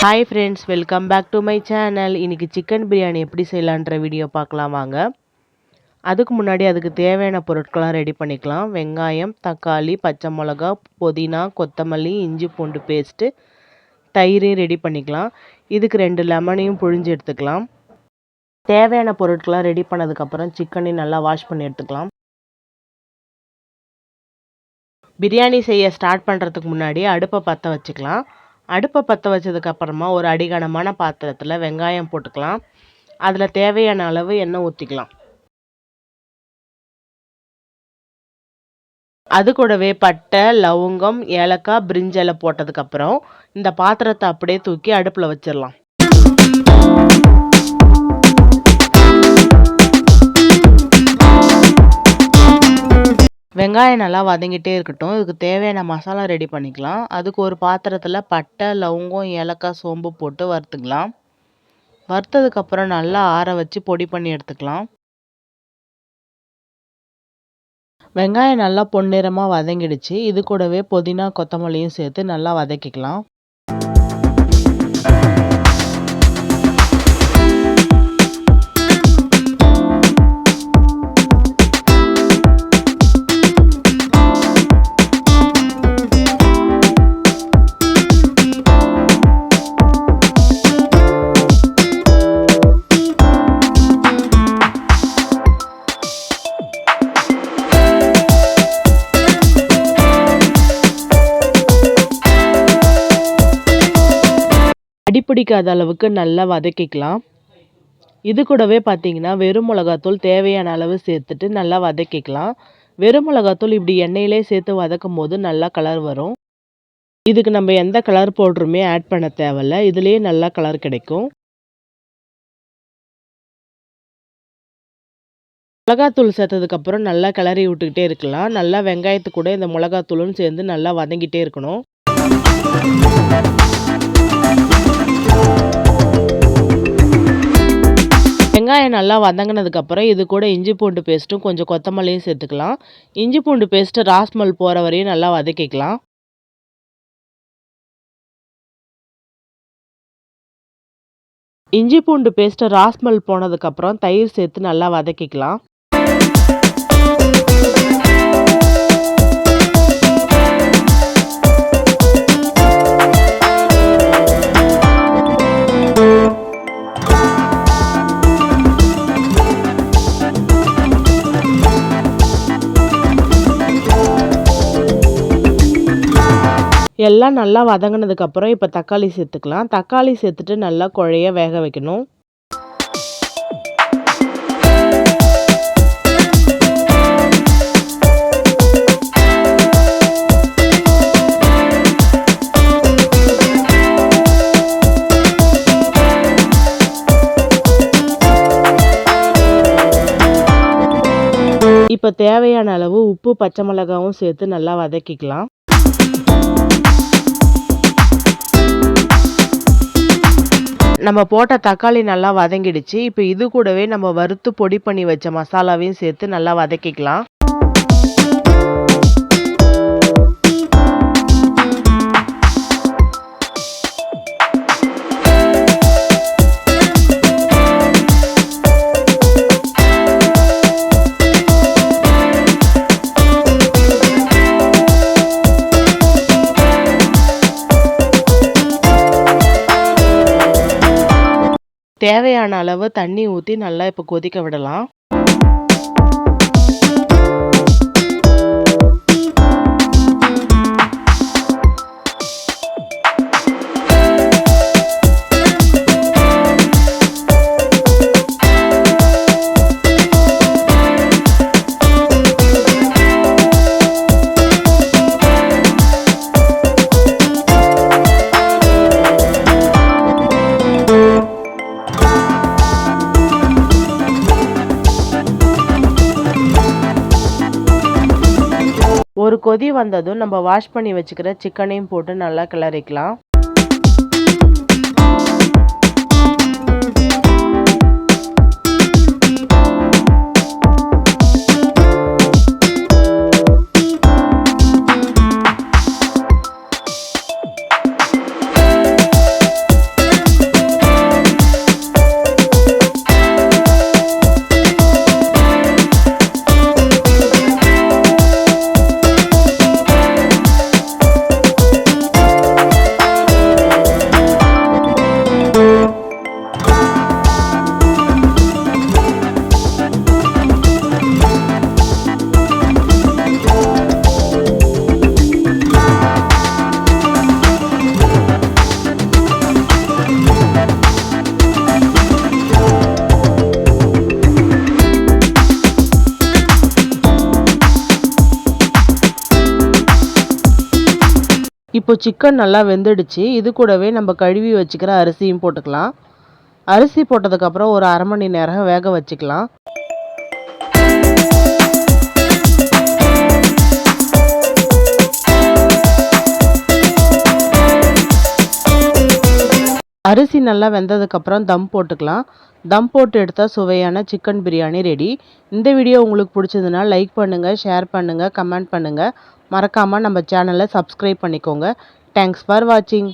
Hi friends, welcome back to my channel. இன்றைக்கி chicken biryani எப்படி செய்யலான்ற வீடியோ பார்க்கலாம் வாங்க. அதுக்கு முன்னாடி அதுக்கு தேவையான பொருட்கள்லாம் ரெடி பண்ணிக்கலாம். வெங்காயம், தக்காளி, பச்சை மிளகா, புதினா, கொத்தமல்லி, இஞ்சி பூண்டு பேஸ்ட்டு, தயிரையும் ரெடி பண்ணிக்கலாம். இதுக்கு 2 லெமனையும் புழிஞ்சு எடுத்துக்கலாம். தேவையான பொருட்கள்லாம் ரெடி பண்ணதுக்கப்புறம் சிக்கனையும் நல்லா வாஷ் பண்ணி எடுத்துக்கலாம். பிரியாணி செய்ய ஸ்டார்ட் பண்ணுறதுக்கு முன்னாடி அடுப்பை பற்ற வச்சுக்கலாம். அடுப்பை பற்ற வச்சதுக்கப்புறமா ஒரு அடிகனமான பாத்திரத்தில் வெங்காயம் போட்டுக்கலாம். அதில் தேவையான அளவு எண்ணெய் ஊற்றிக்கலாம். அது கூடவே பட்டை, லவங்கம், ஏலக்காய், பிரிஞ்சி இலை போட்டதுக்கப்புறம் இந்த பாத்திரத்தை அப்படியே தூக்கி அடுப்பில் வச்சிடலாம். வெங்காயம் நல்லா வதங்கிட்டே இருக்கட்டும். இதுக்கு தேவையான மசாலா ரெடி பண்ணிக்கலாம். அதுக்கு ஒரு பாத்திரத்தில் பட்டை, லவங்கம், ஏலக்காய், சோம்பு போட்டு வறுத்துக்கலாம். வறுத்ததுக்கப்புறம் நல்லா ஆற வச்சு பொடி பண்ணி எடுத்துக்கலாம். வெங்காயம் நல்லா பொன்னிறமாக வதங்கிடுச்சு. இது கூடவே புதினா, கொத்தமல்லியும் சேர்த்து நல்லா வதக்கிக்கலாம். அடிப்பிடிக்காத அளவுக்கு நல்லா வதக்கிக்கலாம். இது கூடவே பார்த்தீங்கன்னா வெறும் மிளகாத்தூள் தேவையான அளவு சேர்த்துட்டு நல்லா வதக்கிக்கலாம். வெறும் மிளகாத்தூள் இப்படி எண்ணெயிலே சேர்த்து வதக்கும் போது நல்லா கலர் வரும். இதுக்கு நம்ம எந்த கலர் பவுடருமே ஆட் பண்ண தேவையில்ல. இதுலேயே நல்லா கலர் கிடைக்கும். மிளகாத்தூள் சேர்த்ததுக்கப்புறம் நல்லா கிளறி விட்டுக்கிட்டே இருக்கலாம். நல்லா வெங்காயத்து கூட இந்த மிளகாத்தூளும் சேர்ந்து நல்லா வதங்கிட்டே இருக்கணும். வெங்காயம் நல்லா வதங்கினதுக்கப்புறம் இது கூட இஞ்சி பூண்டு பேஸ்ட்டும் கொஞ்சம் கொத்தமல்லியும் சேர்த்துக்கலாம். இஞ்சி பூண்டு பேஸ்ட்டு ராஸ்மல் போகிற வரையும் நல்லா வதக்கிக்கலாம். இஞ்சி பூண்டு பேஸ்ட்டு ராஸ்மல் போனதுக்கப்புறம் தயிர் சேர்த்து நல்லா வதக்கிக்கலாம். எல்லாம் நல்லா வதங்கினதுக்கப்புறம் இப்போ தக்காளி சேர்த்துக்கலாம். தக்காளி சேர்த்துட்டு நல்லா குழைய வேக வைக்கணும். இப்போ தேவையான அளவு உப்பு, பச்சை மிளகாவும் சேர்த்து நல்லா வதக்கிக்கலாம். நம்ம போட்ட தக்காளி நல்லா வதங்கிடுச்சு. இப்போ இது கூடவே நம்ம வறுத்து பொடி பண்ணி வச்ச மசாலாவையும் சேர்த்து நல்லா வதக்கிக்கலாம். தேவையான அளவு தண்ணி ஊற்றி நல்லா இப்போ கொதிக்க விடலாம். ஒரு கொதி வந்ததும் நம்ம வாஷ் பண்ணி வச்சுக்கிற சிக்கனையும் போட்டு நல்லா கிளறிக்கலாம். இப்போ சிக்கன் நல்லா வெந்துடுச்சு. இது கூடவே நம்ம கழுவி வச்சுக்கிற அரிசியும் போட்டுக்கலாம். அரிசி போட்டதுக்கப்புறம் ஒரு 1/2 மணி நேரம் வேக வச்சுக்கலாம். அரிசி நல்லா வெந்ததுக்கப்புறம் தம் போட்டுக்கலாம். தம் போட்டு எடுத்தால் சுவையான சிக்கன் பிரியாணி ரெடி. இந்த வீடியோ உங்களுக்கு பிடிச்சதுன்னா லைக் பண்ணுங்கள், ஷேர் பண்ணுங்கள், கமெண்ட் பண்ணுங்கள். மறக்காமல் நம்ம சேனலை சப்ஸ்கிரைப் பண்ணிக்கோங்க. தேங்க்ஸ் ஃபார் வாட்சிங்.